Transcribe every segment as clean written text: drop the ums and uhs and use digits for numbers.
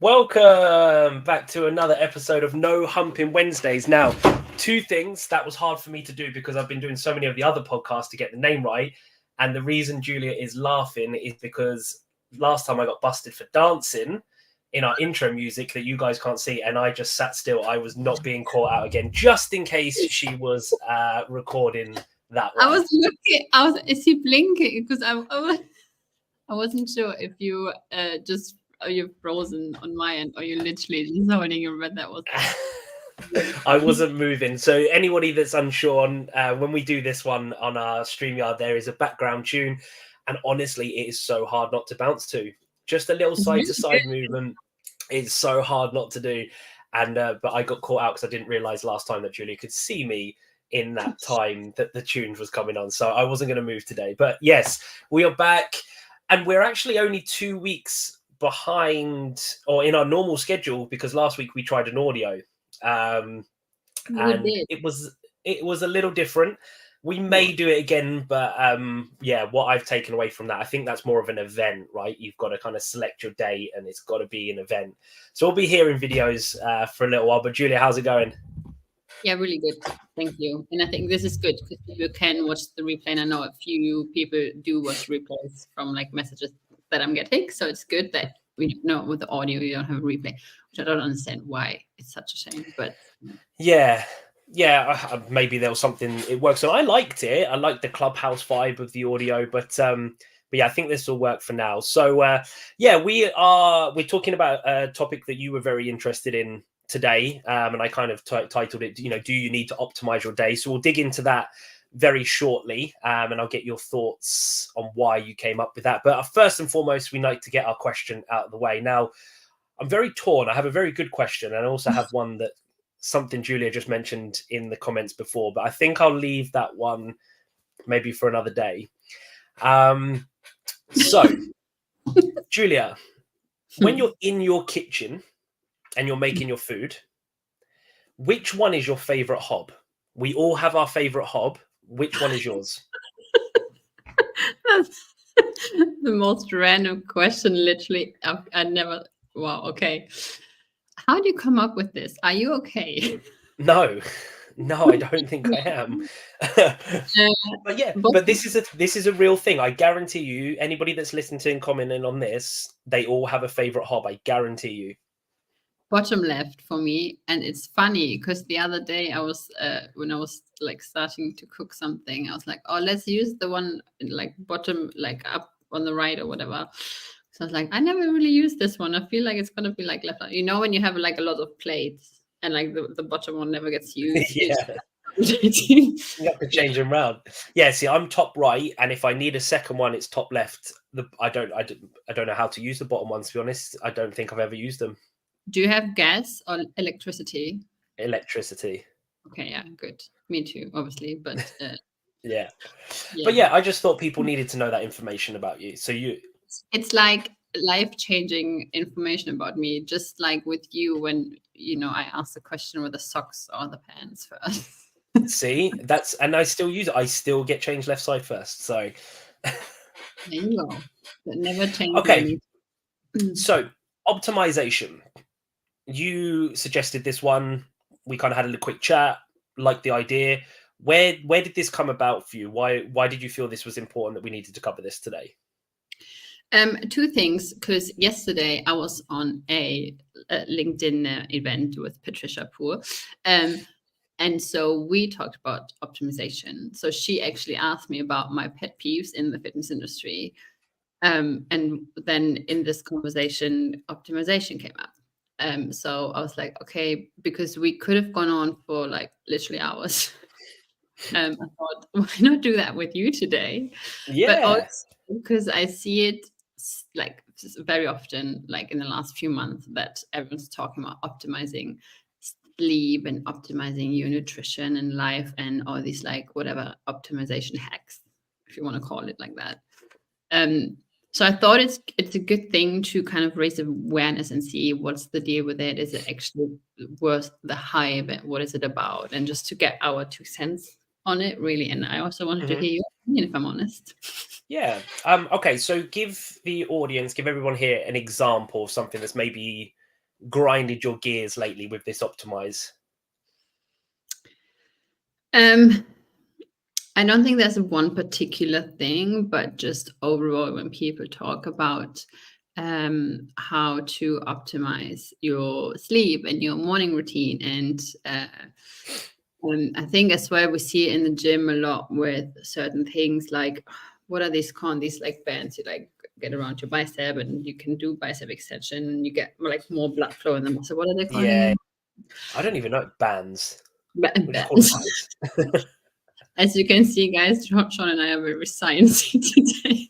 Welcome back to another episode of No Humping Wednesdays. Now, two things that was hard for me to do because I've been doing so many of the other podcasts to get the name right. And the reason Julia is laughing is because last time I got busted for dancing in our intro music that you guys can't see, and I just sat still. I was not being caught out again, just in case she was recording that one. I was looking. Is he blinking? Because I wasn't sure if you are you frozen on my end, or you literally just holding your breath. That was. I wasn't moving. So anybody that's unsure, when we do this one on our StreamYard, there is a background tune, and honestly, it is so hard not to bounce to. Just a little side-to-side movement is so hard not to do. And but I got caught out because I didn't realize last time that Julia could see me in that time that the tune was coming on. So I wasn't going to move today. But yes, we are back, and we're actually only 2 weeks behind or in our normal schedule because last week we tried an audio. And it was a little different. We may do it again, but what I've taken away from that, I think that's more of an event, right? You've got to kind of select your date and it's got to be an event. So we'll be here in videos for a little while. But Julia, how's it going? Yeah, really good. Thank you. And I think this is good because people can watch the replay. And I know a few people do watch replays from like messages that I'm getting. So it's good that we know with the audio you don't have a replay, which I don't understand why it's such a shame. But yeah, maybe there was something it works on. I liked it. I liked the Clubhouse vibe of the audio, but yeah, I think this will work for now. So we're talking about a topic that you were very interested in today, and I kind of titled it, do you need to optimize your day? So we'll dig into that very shortly, and I'll get your thoughts on why you came up with that. But first and foremost, we like to get our question out of the way. Now, I'm very torn. I have a very good question, and I also have one that something Julia just mentioned in the comments before, but I think I'll leave that one maybe for another day. So, Julia, when you're in your kitchen and you're making your food, which one is your favorite hob? We all have our favorite hob. Which one is yours? That's the most random question, literally. I never. Wow. Okay. How do you come up with this? Are you okay? No, I don't think I am. But yeah, but this is a real thing. I guarantee you, anybody that's listening to and commenting on this, they all have a favorite hob. I guarantee you. Bottom left for me, and it's funny because the other day I was when I was like starting to cook something, I was like, oh, let's use the one like bottom, like up on the right or whatever. So I was like, I never really used this one. I feel like it's gonna be like left out. When you have like a lot of plates and like the bottom one never gets used. Yeah. You have to change them around. Yeah, see, I'm top right, and if I need a second one, it's top left. I don't know how to use the bottom ones, to be honest. I don't think I've ever used them. Do you have gas or electricity? Electricity. Okay, yeah, good. Me too, obviously, but yeah. But yeah, I just thought people needed to know that information about you. So it's like life-changing information about me, just like with you when I asked the question with the socks or the pants first. See, and I still use it. I still get changed left side first. So there you go. That never changes. Okay. So optimization. You suggested this one. We kind of had a little quick chat, liked the idea. Where did this come about for you? Why did you feel this was important that we needed to cover this today? Two things, because yesterday I was on a LinkedIn event with Patricia Poor, and so we talked about optimization. So she actually asked me about my pet peeves in the fitness industry, and then in this conversation, optimization came up. So I was like, okay, because we could have gone on for like literally hours. I thought, why not do that with you today? Yeah. But also because I see it like very often, like in the last few months, that everyone's talking about optimizing sleep and optimizing your nutrition and life and all these like whatever optimization hacks, if you want to call it like that. So I thought it's a good thing to kind of raise awareness and see what's the deal with it. Is it actually worth the hype? What is it about? And just to get our 2 cents on it, really. And I also wanted to hear your opinion, if I'm honest. Yeah. Okay. So give everyone here an example of something that's maybe grinded your gears lately with this Optimise? I don't think there's one particular thing, but just overall, when people talk about how to optimize your sleep and your morning routine, and I think as well we see it in the gym a lot with certain things like, what are these called? These like bands you like get around your bicep, and you can do bicep extension, and you get like more blood flow in them. So what are they called Yeah, again? I don't even know bands. We just call them Bands. bands. As you can see, guys, Shaun and I are very sciencey today.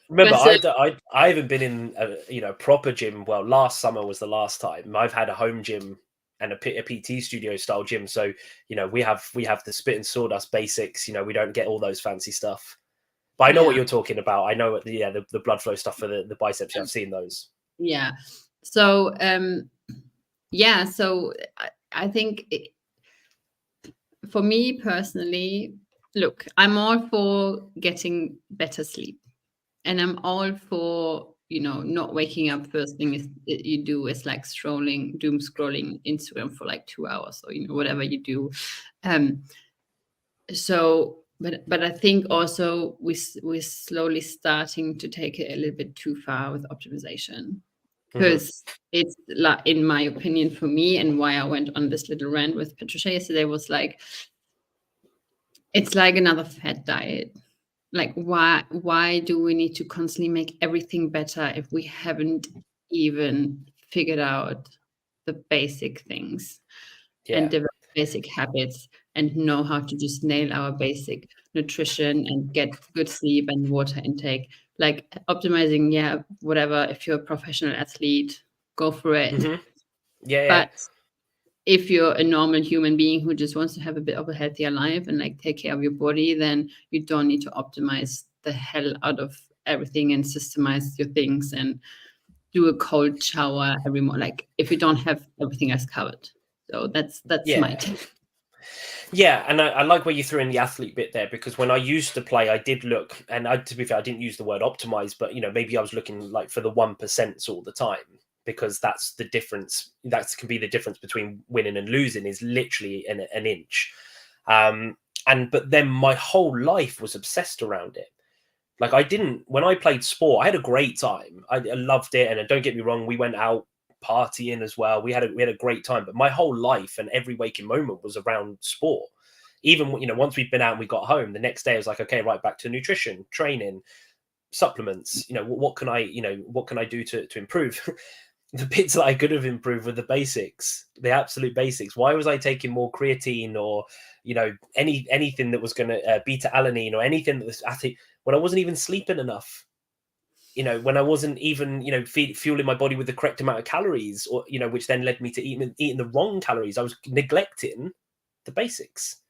Remember, But I haven't been in a proper gym. Well, last summer was the last time. I've had a home gym and a PT studio style gym. So we have the spit and sawdust basics. We don't get all those fancy stuff. But I know what yeah, you're talking about. I know what the blood flow stuff for the biceps. Yeah, I've seen those. yeah. So yeah, so I think for me personally, look, I'm all for getting better sleep, and I'm all for not waking up first thing you do is like doom scrolling Instagram for like 2 hours, or whatever you do. So but I think also we're slowly starting to take it a little bit too far with optimization, Hmm. because it's like, in my opinion, for me, and why I went on this little rant with Patricia yesterday, was like, it's like another fad diet. Like, why do we need to constantly make everything better if we haven't even figured out the basic things and Yeah. develop basic habits and know how to just nail our basic nutrition and get good sleep and water intake? Like optimizing, yeah, whatever. If you're a professional athlete, go for it. Hmm. Yeah. Yeah. But if you're a normal human being who just wants to have a bit of a healthier life and like take care of your body, then you don't need to optimize the hell out of everything and systemize your things and do a cold shower every morning. Like, if you don't have everything else covered. So that's my Yeah. take. Yeah, and I like where you threw in the athlete bit there, because when I used to play, I did look, and to be fair, I didn't use the word optimize, but maybe I was looking like for the 1% all the time, because that's the difference. That can be the difference between winning and losing, is literally an inch. But then my whole life was obsessed around it. Like, I didn't, when I played sport, I had a great time. I loved it, and don't get me wrong, we went out partying as well. We had a great time, but my whole life and every waking moment was around sport. Even once we'd been out and we got home, the next day I was like, okay, right, back to nutrition, training, supplements. What can I do to improve? The bits that I could have improved were the basics, the absolute basics. Why was I taking more creatine, or anything that was going to beta alanine, or anything that was, I think, when I wasn't even sleeping enough? When I wasn't even fueling my body with the correct amount of calories, or which then led me to eating the wrong calories. I was neglecting the basics.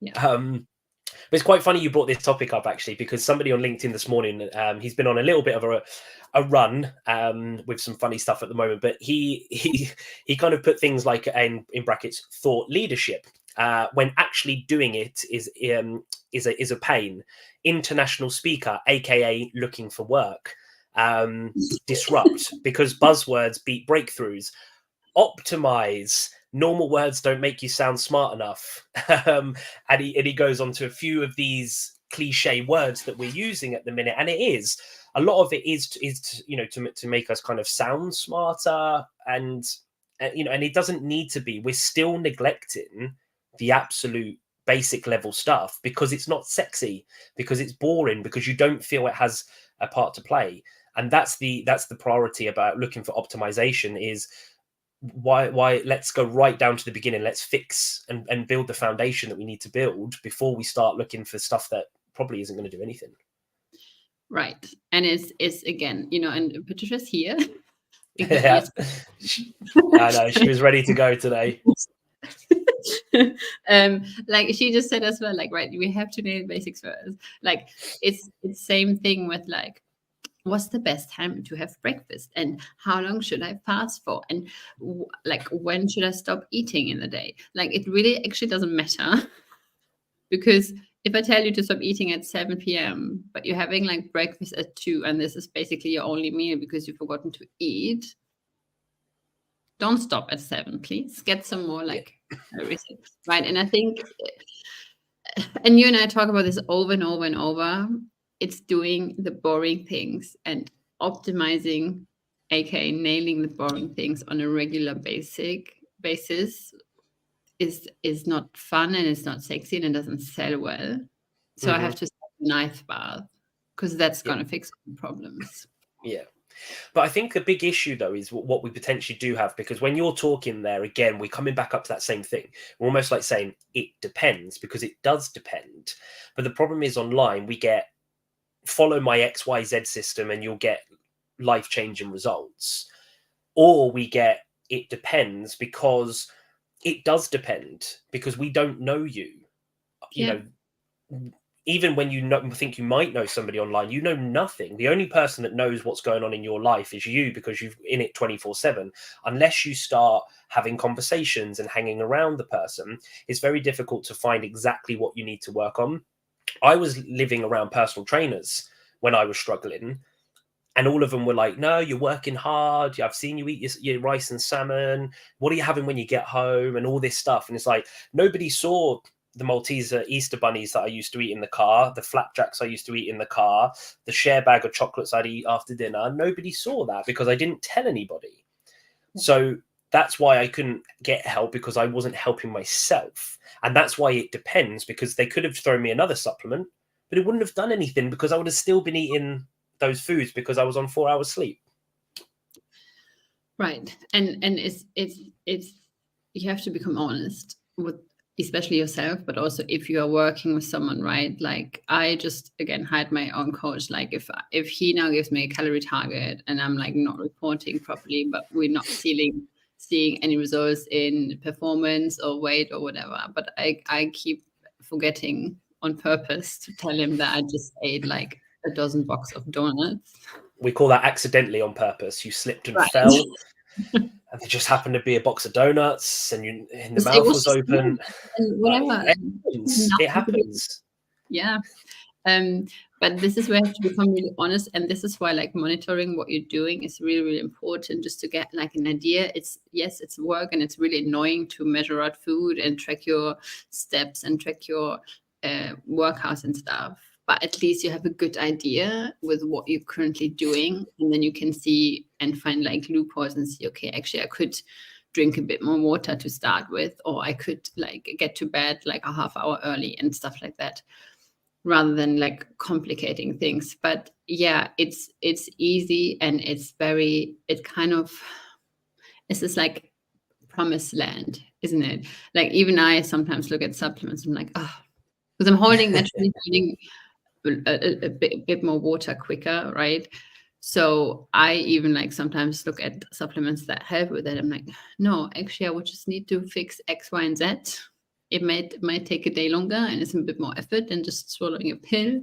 Yeah. But it's quite funny you brought this topic up, actually, because somebody on LinkedIn this morning, he's been on a little bit of a run with some funny stuff at the moment, but he kind of put things like, in brackets, thought leadership, when actually doing it is a pain. International speaker, aka looking for work. Disrupt, because buzzwords beat breakthroughs. Optimize, normal words don't make you sound smart enough. And he goes on to a few of these cliche words that we're using at the minute, and it is a lot of it is to make us kind of sound smarter, and and it doesn't need to be. We're still neglecting the absolute basic level stuff, because it's not sexy, because it's boring, because you don't feel it has a part to play. And that's the priority about looking for optimization, is why let's go right down to the beginning. Let's fix and build the foundation that we need to build before we start looking for stuff that probably isn't going to do anything. Right. And it's again, and Patricia's here because we Yeah, I know she was ready to go today. like she just said as well, like, right, we have to nail basics first. Like, it's same thing with like, what's the best time to have breakfast, and how long should I fast for, and like, when should I stop eating in the day? Like, it really actually doesn't matter, because if I tell you to stop eating at 7 p.m., but you're having like breakfast at 2, and this is basically your only meal because you've forgotten to eat, Don't stop at 7, please. Get some more Yeah. like calories, right? And I think, and you and I talk about this over and over and over. It's doing the boring things and optimizing, aka nailing the boring things on a regular basis is not fun, and it's not sexy, and it doesn't sell well. So I have to start a knife bath, because that's Yeah. gonna fix all the problems. Yeah. But I think the big issue, though, is what we potentially do have, because when you're talking there, again, we're coming back up to that same thing. We're almost like saying it depends, because it does depend. But the problem is online, we get follow my XYZ system and you'll get life-changing results. Or we get it depends because it does depend, because we don't know you. You Yeah. know, even when you think you might know somebody online, you know nothing. The only person that knows what's going on in your life is you, because you're in it 24/7. Unless you start having conversations and hanging around the person, it's very difficult to find exactly what you need to work on. I was living around personal trainers when I was struggling, and all of them were like, no, you're working hard. I've seen you eat your rice and salmon. What are you having when you get home? And all this stuff. And it's like, nobody saw the Maltese Easter bunnies that I used to eat in the car, the flapjacks I used to eat in the car, the share bag of chocolates I'd eat after dinner. Nobody saw that, because I didn't tell anybody. So that's why I couldn't get help, because I wasn't helping myself. And that's why it depends, because they could have thrown me another supplement, but it wouldn't have done anything, because I would have still been eating those foods, because I was on 4 hours sleep. Right. And it's you have to become honest with especially yourself, but also if you are working with someone, right? Like, I just again hired my own coach. Like, if he now gives me a calorie target and I'm like not reporting properly, but we're not seeing any results in performance or weight or whatever, but I keep forgetting on purpose to tell him that I just ate like a dozen box of donuts. We call that accidentally on purpose. You slipped and Right. fell, and there just happened to be a box of donuts, and the It mouth was was just open. and Like, whatever. it happens. It Nothing to do. happens. Yeah. But this is where you have to become really honest, and this is why like monitoring what you're doing is really, really important, just to get like an idea. It's work, and it's really annoying to measure out food and track your steps and track your workouts and stuff. But at least you have a good idea with what you're currently doing, and then you can see and find like loopholes and see, okay, actually I could drink a bit more water to start with, or I could like get to bed like a half hour early and stuff like that, rather than like complicating things. But yeah, it's easy, and it's just like promised land, isn't it? Like, even I sometimes look at supplements, I'm like, oh, because I'm naturally holding a bit more water quicker, right? So I even like sometimes look at supplements that help with it. I'm like, no, actually I would just need to fix X, Y, and Z. It might take a day longer, and it's a bit more effort than just swallowing a pill.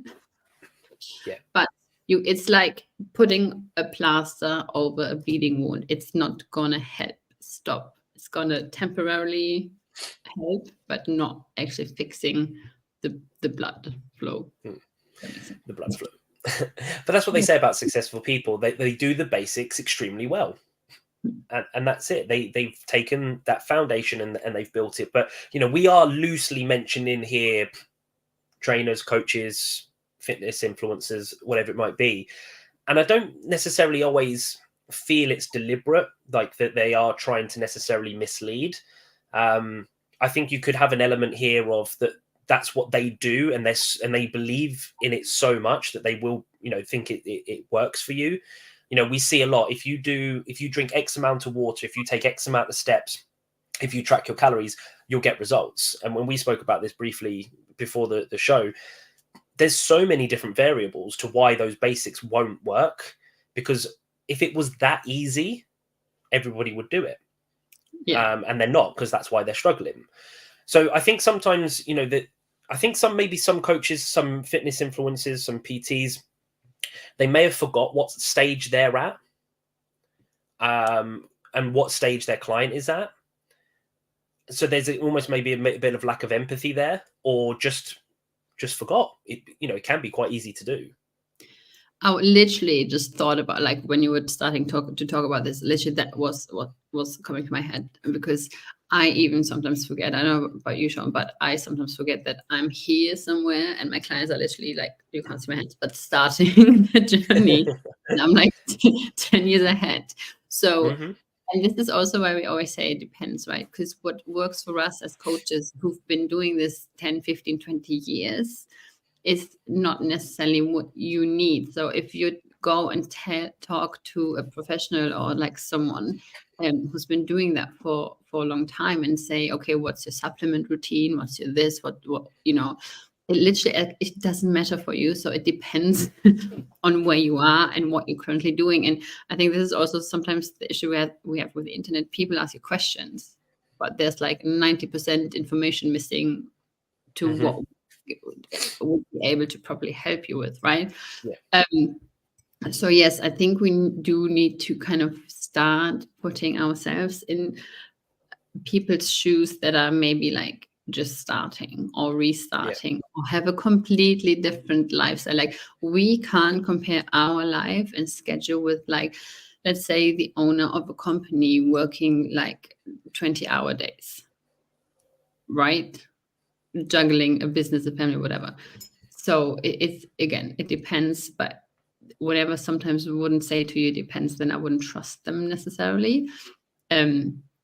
Yeah. But it's like putting a plaster over a bleeding wound. It's not gonna help stop. It's gonna temporarily help, but not actually fixing the blood flow. That makes sense. The blood flow. But that's what they say about successful people. They do the basics extremely well. And that's it. They've taken that foundation and they've built it. But we are loosely mentioning here trainers, coaches, fitness influencers, whatever it might be. And I don't necessarily always feel it's deliberate, like that they are trying to necessarily mislead. I think you could have an element here of that's what they do, and they believe in it so much that they will think it works for you. We see a lot. If you drink X amount of water, if you take X amount of steps, if you track your calories, you'll get results. And when we spoke about this briefly before the show, there's so many different variables to why those basics won't work, because if it was that easy, everybody would do it. Yeah. And they're not, because that's why they're struggling. So I think sometimes, that I think maybe some coaches, some fitness influencers, some PTs, they may have forgot what stage they're at, and what stage their client is at. So there's almost maybe a bit of lack of empathy there, or just forgot. It can be quite easy to do. I literally just thought about, like, when you were starting to talk about this, literally that was what was coming to my head, because I even sometimes forget. I don't know about you, Shaun, but I sometimes forget that I'm here somewhere and my clients are literally, like, you can't see my hands, but starting the journey, and I'm like 10 years ahead. So, Hmm. and this is also why we always say it depends, right? Because what works for us as coaches who've been doing this 10, 15, 20 years is not necessarily what you need. So if you go and talk to a professional or like someone who's been doing that for a long time and say, okay, what's your supplement routine? What's your this? What you know? It literally, it doesn't matter for you. So it depends on where you are and what you're currently doing. And I think this is also sometimes the issue we have with the internet. People ask you questions, but there's like 90% information missing to Hmm. what would be able to properly help you with, right? Yeah. So yes, I think we do need to kind of start putting ourselves in people's shoes that are maybe like just starting or Yeah. restarting or have a completely different lifestyle. Like, we can't compare our life and schedule with, like, let's say the owner of a company working like 20-hour days, right? Juggling a business, a family, whatever. So it's, again, it depends, but whatever sometimes we wouldn't say to you depends, then I wouldn't trust them necessarily.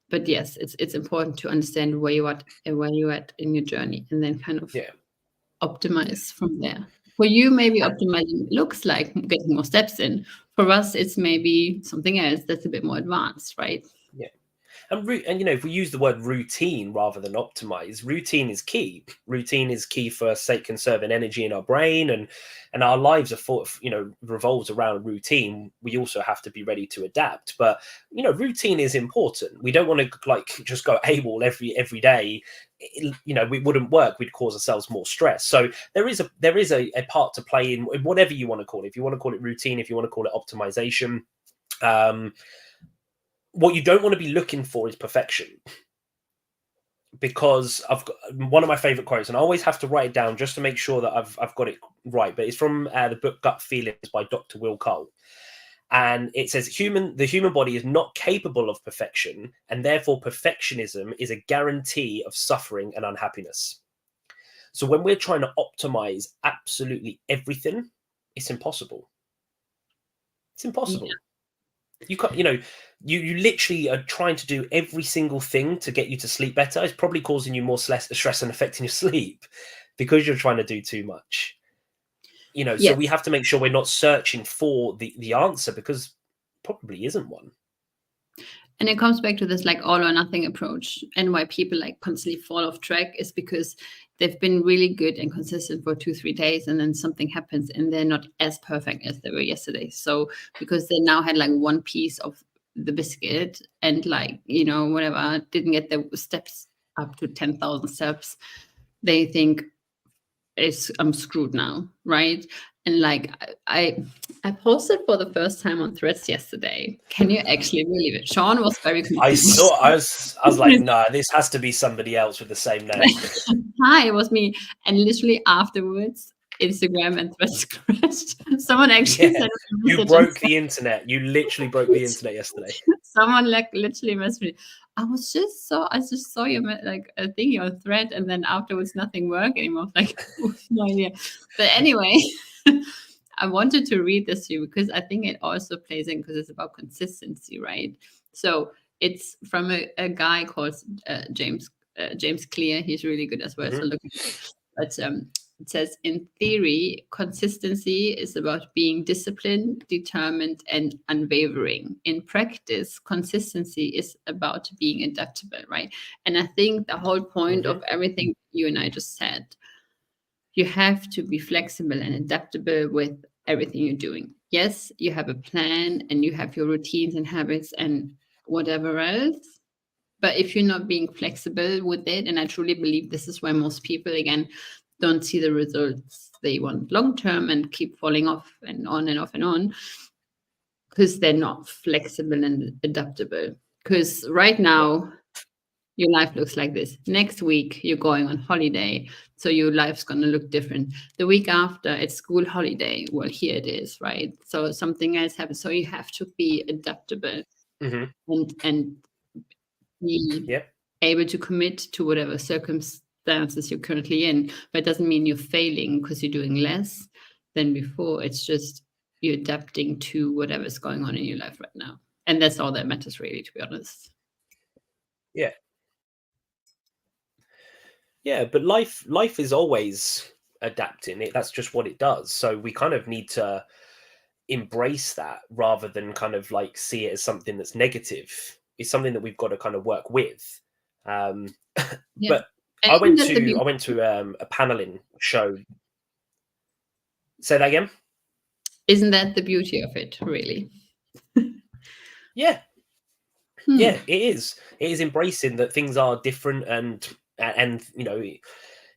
But yes, it's important to understand where you're at in your journey, and then kind of Yeah. Yeah. optimize from there. For you, maybe And optimizing looks like getting more steps in. For us, it's maybe something else that's a bit more advanced, right? yeah. And if we use the word routine rather than optimize, routine is key. Routine is key for sake conserving energy in our brain, and our lives are revolves around routine. We also have to be ready to adapt, but routine is important. We don't want to like just go AWOL every day. We wouldn't work. We'd cause ourselves more stress. So there is a part to play in whatever you want to call it. If you want to call it routine, if you want to call it optimization. What you don't want to be looking for is perfection, because I've got one of my favorite quotes, and I always have to write it down just to make sure that I've got it right. But it's from the book Gut Feelings by Dr. Will Cole, and it says the human body is not capable of perfection, and therefore perfectionism is a guarantee of suffering and unhappiness. So when we're trying to optimize absolutely everything, it's impossible. It's impossible. You can't, you literally are trying to do every single thing to get you to sleep better. It's probably causing you more stress and affecting your sleep because you're trying to do too much. So we Yes. have to make sure we're not searching for the answer, because probably isn't one. And it comes back to this like all or nothing approach, and why people like constantly fall off track is because they've been really good and consistent for 2-3 days, and then something happens and they're not as perfect as they were yesterday. So because they now had like one piece of the biscuit and like, whatever, didn't get the steps up to 10,000 steps, they think I'm screwed now, right? And like I posted for the first time on Threads yesterday. Can you actually believe it? Shaun was very I confused. saw. I was like, no, this has to be somebody else with the same name. Hi, it was me. And literally afterwards, Instagram and Threads crashed. Someone actually Yeah, sent me a you message and broke the internet. You literally broke the internet yesterday. someone like literally messaged me. I just saw your like a thing, your thread, and then afterwards nothing worked anymore. I was like, no idea. But anyway, I wanted to read this to you because I think it also plays in, because it's about consistency, right? So it's from a guy called James Clear. He's really good as well. So Hmm. look at it. But it says, in theory, consistency is about being disciplined, determined, and unwavering. In practice, consistency is about being adaptable, right? And I think the whole point Hmm. of everything you and I just said, you have to be flexible and adaptable with everything you're doing. Yes, you have a plan and you have your routines and habits and whatever else. But if you're not being flexible with it, and I truly believe this is why most people, again, don't see the results they want long term and keep falling off and on and off and on, because they're not flexible and adaptable. Because right Yeah. now, your life looks like this. Next week, you're going on holiday, so your life's going to look different. The week after, it's school holiday. Well, here it is, right? So something else happens. So you have to be adaptable and be Yeah. able to commit to whatever circumstances you're currently in. But it doesn't mean you're failing because you're doing less than before. It's just you're adapting to whatever's going on in your life right now. And that's all that matters, really, to be honest. Yeah. Yeah, but life is always adapting. That's just what it does. So we kind of need to embrace that rather than kind of like see it as something that's negative. It's something that we've got to kind of work with. Um, Yeah. but And I went that's the beauty. to a paneling show. Say that again. Isn't that the beauty of it, really? Yeah, yeah, it is. It is embracing that things are different, and you know,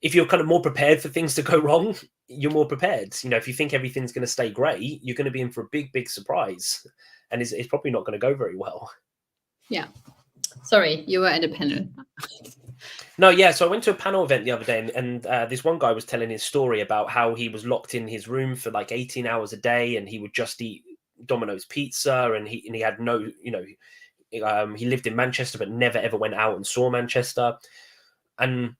if you're kind of more prepared for things to go wrong, you're more prepared. You know, if you think everything's going to stay great, you're going to be in for a big surprise, and it's probably not going to go very well. Yeah. Sorry, you were at a panel. No, yeah. So I went to a panel event the other day, and this one guy was telling his story about how he was locked in his room for like 18 hours a day, and he would just eat Domino's pizza, and he had no, you know, he lived in Manchester but never ever went out and saw Manchester, and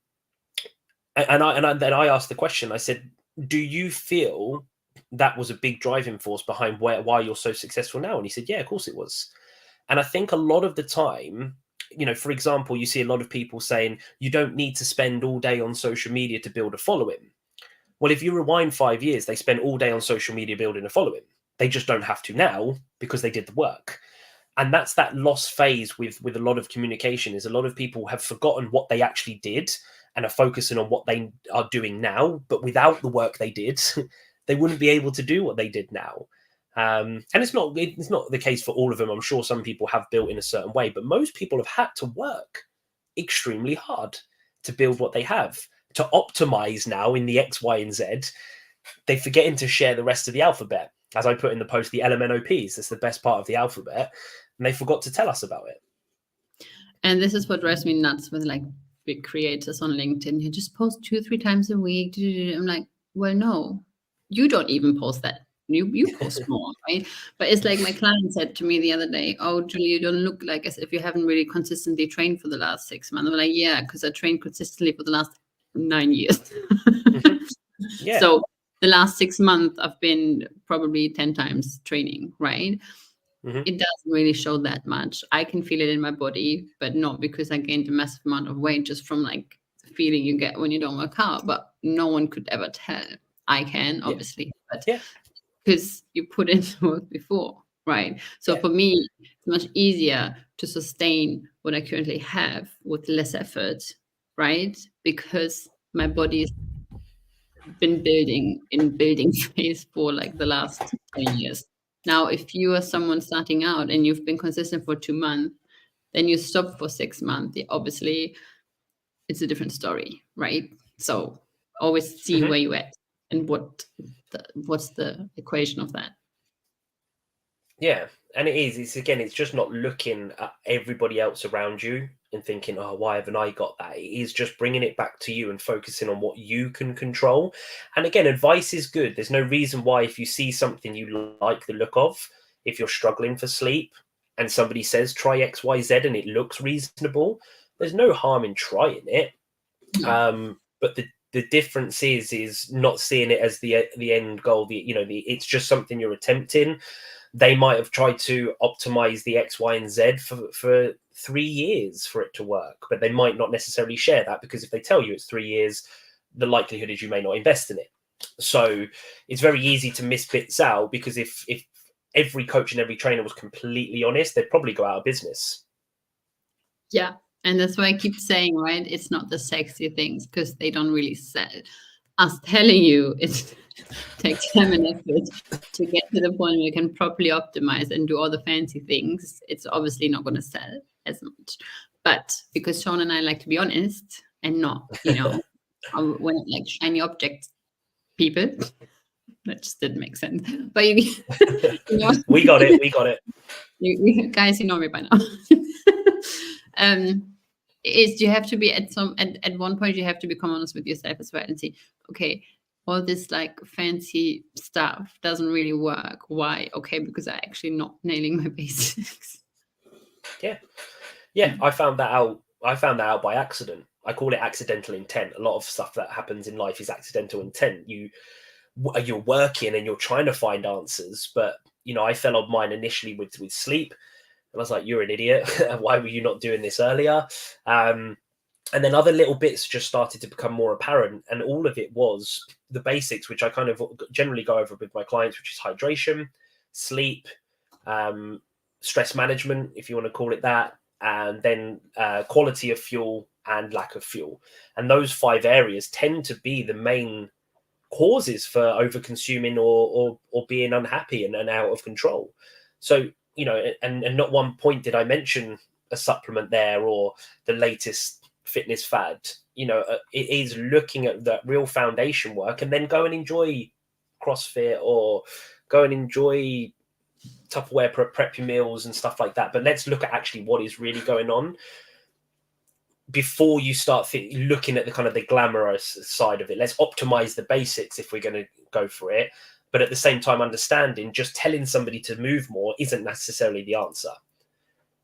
then I asked the question. I said, "Do you feel that was a big driving force behind why you're so successful now?" And he said, "Yeah, of course it was." And I think a lot of the time, you know, for example, you see a lot of people saying you don't need to spend all day on social media to build a following. Well, if you rewind 5 years, they spent all day on social media building a following. They just don't have to now because they did the work. And that's that lost phase with a lot of communication, is a lot of people have forgotten what they actually did and are focusing on what they are doing now. But without the work they did, they wouldn't be able to do what they did now. And it's not the case for all of them. I'm sure some people have built in a certain way, but most people have had to work extremely hard to build what they have. To optimize now in the X, Y, and Z, they're forgetting to share the rest of the alphabet. As I put in the post, the LMNOPs, that's the best part of the alphabet, and they forgot to tell us about it. And this is what drives me nuts with like big creators on LinkedIn. You just post 2-3 times a week. I'm like, well, no, you don't even post that. You post more, right? But it's like my client said to me the other day, "Oh, Julie, you don't look like as if you haven't really consistently trained for the last 6 months." I'm like, "Yeah, because I trained consistently for the last 9 years." Mm-hmm. Yeah. So the last 6 months, I've been probably 10 times training, right? Mm-hmm. It doesn't really show that much. I can feel it in my body, but not because I gained a massive amount of weight, just from like the feeling you get when you don't work out. But no one could ever tell. I can, obviously, but because you put in the work before, right? So for me, it's much easier to sustain what I currently have with less effort, right? Because my body has been building phase for like the last 10 years. Now, if you are someone starting out and you've been consistent for 2 months, then you stop for 6 months, obviously it's a different story, right? So always see where you're at and what's the equation of that. Yeah, and it's just not looking at everybody else around you and thinking, oh, why haven't I got that? It is just bringing it back to you and focusing on what you can control. And again, advice is good. There's no reason why, if you see something you like the look of, if you're struggling for sleep and somebody says try X, Y, Z and it looks reasonable, there's no harm in trying it. But the difference is not seeing it as the end goal. It's just something you're attempting. They might have tried to optimize the X, Y, and Z for 3 years for it to work, but they might not necessarily share that, because if they tell you it's 3 years, the likelihood is you may not invest in it. So it's very easy to miss bits out, because if every coach and every trainer was completely honest, they'd probably go out of business. Yeah. And that's why I keep saying, right, it's not the sexy things, because they don't really sell. Us telling you it takes time and effort to get to the point where you can properly optimize and do all the fancy things. It's obviously not going to sell as much. But because Shaun and I like to be honest and not, we're not like shiny object people. That just didn't make sense. But We got it. You guys, you know me by now. is you have to be at one point you have to become honest with yourself as well and say, okay, all this like fancy stuff doesn't really work. Why? Okay, because I actually not nailing my basics. Yeah, I found that out by accident. I call it accidental intent. A lot of stuff that happens in life is accidental intent. You're working and you're trying to find answers, but I fell on mine initially with sleep, and I was like, "You're an idiot. Why were you not doing this earlier?" And then other little bits just started to become more apparent, and all of it was the basics, which I kind of generally go over with my clients, which is hydration, sleep, stress management, if you want to call it that, and then quality of fuel and lack of fuel. And those 5 areas tend to be the main causes for over consuming or being unhappy and out of control. So, and not one point did I mention a supplement there or the latest fitness fad. It is looking at that real foundation work, and then go and enjoy CrossFit or go and enjoy Tupperware prep your meals and stuff like that. But let's look at actually what is really going on before you start looking at the kind of the glamorous side of it. Let's optimize the basics if we're going to go for it. But at the same time, understanding just telling somebody to move more isn't necessarily the answer.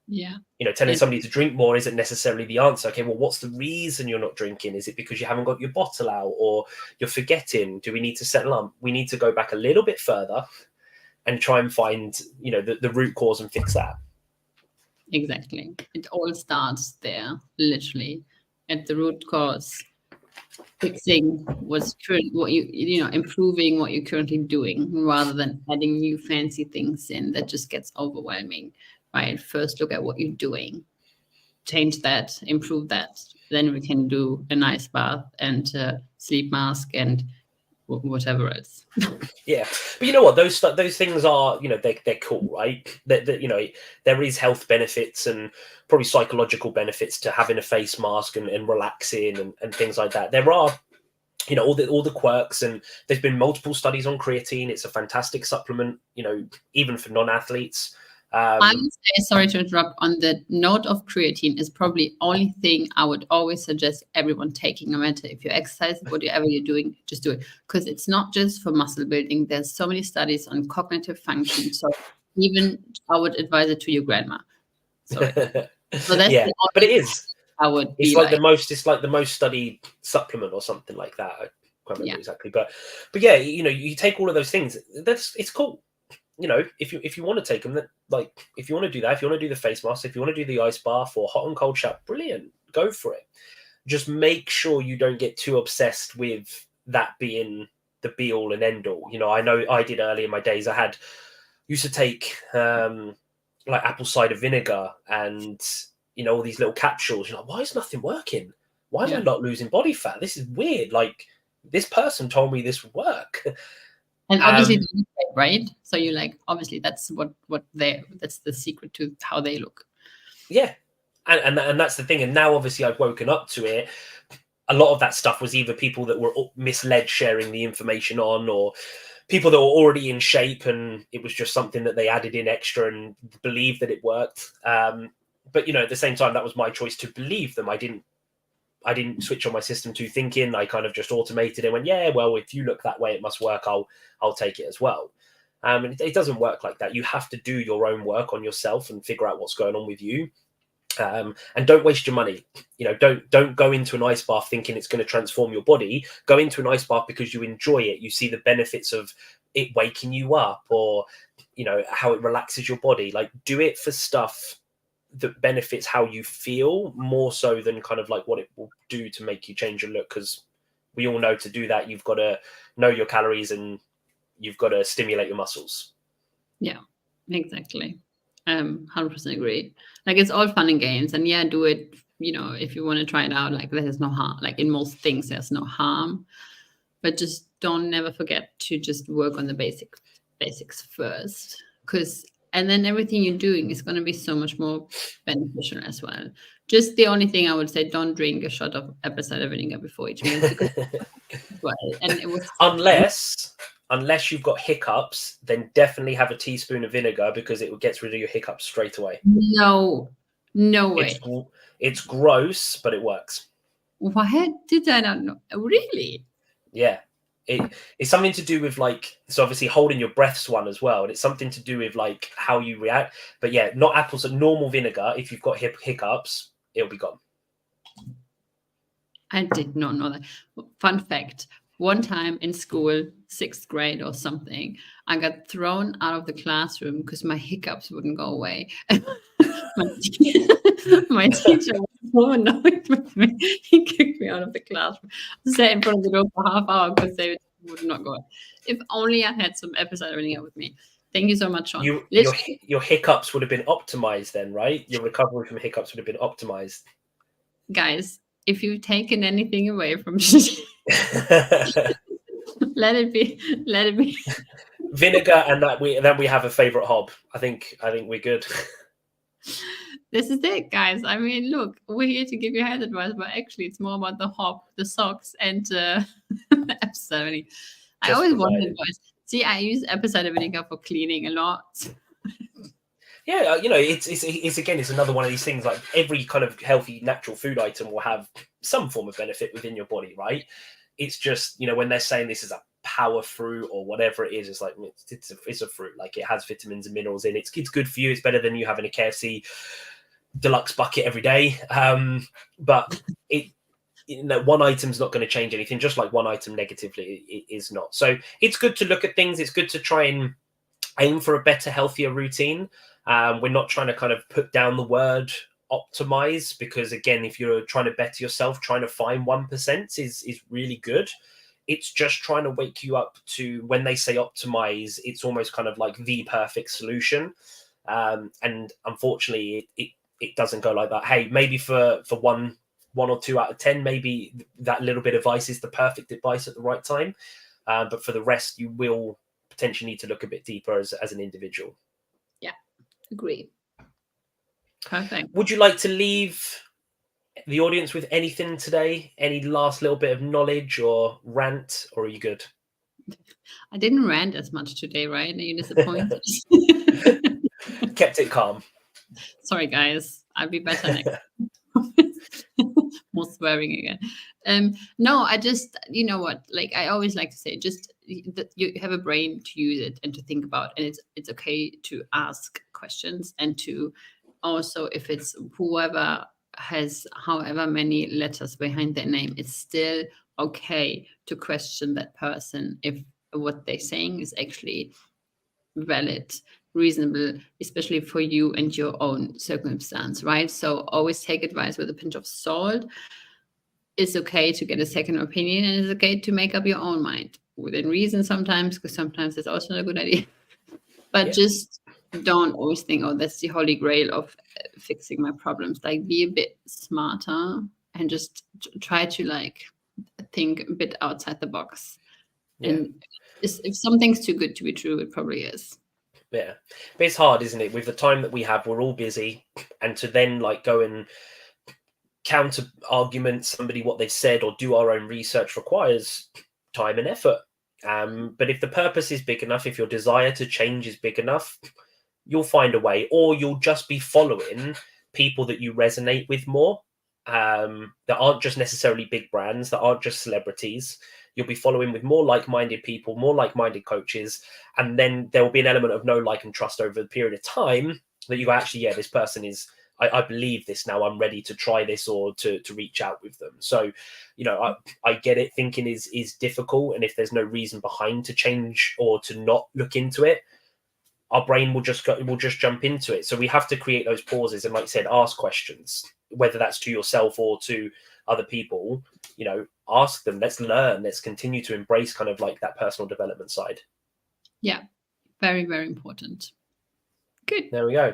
Yeah. Telling somebody to drink more isn't necessarily the answer. Okay, well, what's the reason you're not drinking? Is it because you haven't got your bottle out, or you're forgetting? Do we need to settle up? We need to go back a little bit further and try and find, the root cause and fix that. Exactly. It all starts there, literally, at the root cause, fixing improving what you're currently doing, rather than adding new fancy things in. That just gets overwhelming, right? First, look at what you're doing, change that, improve that. Then we can do a nice bath and sleep mask and whatever else. Yeah, but you know what? Those things are, they're cool, right? That there is health benefits and probably psychological benefits to having a face mask and relaxing and things like that. There are, all the quirks, and there's been multiple studies on creatine. It's a fantastic supplement, even for non-athletes. I would say, sorry to interrupt, on the note of creatine is probably only thing I would always suggest everyone taking, no matter if you exercise, whatever you're doing, just do it. Because it's not just for muscle building. There's so many studies on cognitive function. So even I would advise it to your grandma. Sorry. So that's yeah, but it is. I would it's be like the most. It's like the most studied supplement or something like that. I can't remember exactly, but yeah, you take all of those things. It's cool. If you want to take them, like if you want to do that, if you want to do the face mask, if you want to do the ice bath or hot and cold shower, brilliant, go for it. Just make sure you don't get too obsessed with that being the be all and end all. I know I did early in my days. I used to take like apple cider vinegar and all these little capsules. You're like, why is nothing working? Why am I not losing body fat? This is weird. Like, this person told me this would work. And obviously, right? So you're like, obviously, that's that's the secret to how they look. Yeah, and that's the thing. And now, obviously, I've woken up to it. A lot of that stuff was either people that were misled sharing the information on, or people that were already in shape, and it was just something that they added in extra and believed that it worked. But at the same time, that was my choice to believe them. I didn't switch on my system to thinking. I kind of just automated it and went, yeah, well, if you look that way, it must work. I'll take it as well. And it doesn't work like that. You have to do your own work on yourself and figure out what's going on with you. And don't waste your money. Don't go into an ice bath thinking it's going to transform your body. Go into an ice bath because you enjoy it. You see the benefits of it waking you up, or how it relaxes your body. Like, do it for stuff that benefits how you feel, more so than kind of like what it will do to make you change your look. Because we all know to do that, you've got to know your calories and you've got to stimulate your muscles. Yeah, exactly. 100% agree. Like, it's all fun and games, and yeah, do it. If you want to try it out, like, there's no harm. Like, in most things, there's no harm, but just don't never forget to just work on the basics first, and then everything you're doing is going to be so much more beneficial as well. Just the only thing I would say, don't drink a shot of apple cider vinegar before each meal. And it was unless you've got hiccups, then definitely have a teaspoon of vinegar, because it gets rid of your hiccups straight away. No, No way. It's gross, but it works. Why did I not know? Really? Yeah. It's something to do with like, so obviously holding your breath's one as well, and it's something to do with like how you react. But yeah, not apples, but normal vinegar. If you've got hiccups, it'll be gone. I did not know that. Fun fact, one time in school, 6th grade or something, I got thrown out of the classroom because my hiccups wouldn't go away. my teacher was so annoyed with me. He kicked me out of the classroom. Sat in front of the door for half hour because they would not go. If only I had some episode vinegar with me. Thank you so much, Shaun. Your hiccups would have been optimized then, right? Your recovery from hiccups would have been optimized. Guys, if you've taken anything away from me, let it be. Let it be. Vinegar, and then we have a favorite hob. I think we're good. This is it, guys. I mean, look, we're here to give you health advice, but actually, it's more about the hob, the socks, and the apple cider vinegar. I always wanted advice. See, I use apple cider vinegar for cleaning a lot. Yeah, it's again, it's another one of these things. Like every kind of healthy, natural food item will have some form of benefit within your body, right? It's just, when they're saying this is a power fruit or whatever it is, it's like it's a fruit. Like it has vitamins and minerals in it. It's good for you. It's better than you having a KFC deluxe bucket every day. But one item's not going to change anything. Just like one item negatively, it is not. So it's good to look at things. It's good to try and aim for a better, healthier routine. We're not trying to kind of put down the word optimize, because again, if you're trying to better yourself, trying to find 1% is really good. It's just trying to wake you up to, when they say optimize, it's almost kind of like the perfect solution. And unfortunately, it doesn't go like that. Hey, maybe for one or two out of 10, maybe that little bit of advice is the perfect advice at the right time. But for the rest, you will potentially need to look a bit deeper as an individual. Yeah, agree. Perfect. Would you like to leave the audience with anything today? Any last little bit of knowledge or rant, or are you good? I didn't rant as much today, right? Are you disappointed? Kept it calm. Sorry, guys. I'll be better next. More swearing again. No, I just, you know what? Like I always like to say, just that you have a brain to use it and to think about, and it's okay to ask questions, and to also, if it's whoever has however many letters behind their name, it's still okay to question that person if what they're saying is actually valid, reasonable, especially for you and your own circumstance, right? So always take advice with a pinch of salt. It's okay to get a second opinion, and it's okay to make up your own mind within reason sometimes, because sometimes it's also not a good idea. But just don't always think, oh, that's the holy grail of fixing my problems. Like, be a bit smarter and just try to like think a bit outside the box. And if something's too good to be true, it probably is. Yeah, but it's hard, isn't it? With the time that we have, we're all busy, and to then like go and counter argument somebody what they've said or do our own research requires time and effort. But if the purpose is big enough, if your desire to change is big enough, you'll find a way, or you'll just be following people that you resonate with more, that aren't just necessarily big brands, that aren't just celebrities. You'll be following with more like-minded people, more like-minded coaches, and then there will be an element of know, like, and trust over the period of time that you go, actually, yeah, this person is, I believe this now, I'm ready to try this or to reach out with them. So, I get it. Thinking is difficult. And if there's no reason behind to change or to not look into it, our brain will just jump into it. So we have to create those pauses and, like I said, ask questions, whether that's to yourself or to other people. Ask them. Let's learn. Let's continue to embrace kind of like that personal development side. Yeah, very, very important. Good. There we go.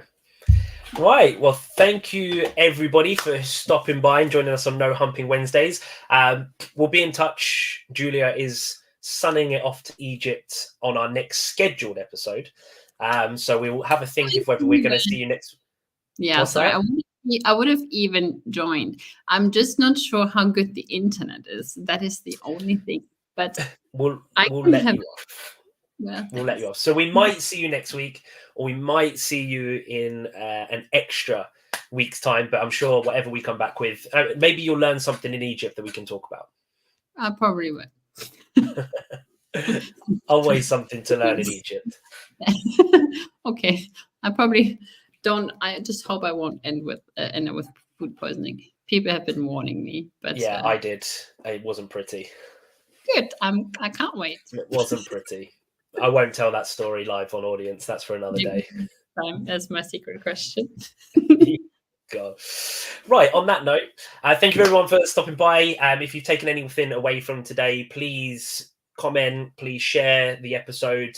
Right. Well, thank you everybody for stopping by and joining us on No Humping Wednesdays. We'll be in touch. Julia is sunning it off to Egypt on our next scheduled episode. So we will have a think of whether we're going to see you next. Yeah, What's sorry. that? I would have even joined. I'm just not sure how good the internet is. That is the only thing. But we'll let you off. Well, we'll let you off. So we might see you next week, or we might see you in an extra week's time, but I'm sure whatever we come back with, maybe you'll learn something in Egypt that we can talk about. I probably would. Always something to learn in Egypt. Okay, I probably don't. I just hope I won't end up with food poisoning. People have been warning me, but yeah, I did. It wasn't pretty. Good. I can't wait. It wasn't pretty. I won't tell that story live on audience. That's for another day. That's my secret question. God. Right, on that note, thank you everyone for stopping by. If you've taken anything away from today, please comment, please share the episode.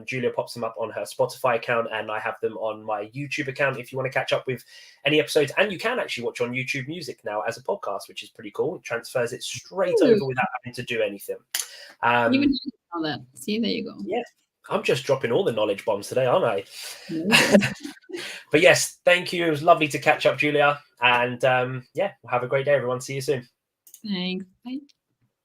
Julia pops them up on her Spotify account, and I have them on my YouTube account if you want to catch up with any episodes. And you can actually watch on YouTube Music now as a podcast, which is pretty cool. It transfers it straight over without having to do anything. Even know that. See, there you go. Yeah, I'm just dropping all the knowledge bombs today, aren't I? But yes, thank you. It was lovely to catch up, Julia. And yeah, have a great day, everyone. See you soon. Thanks. Bye.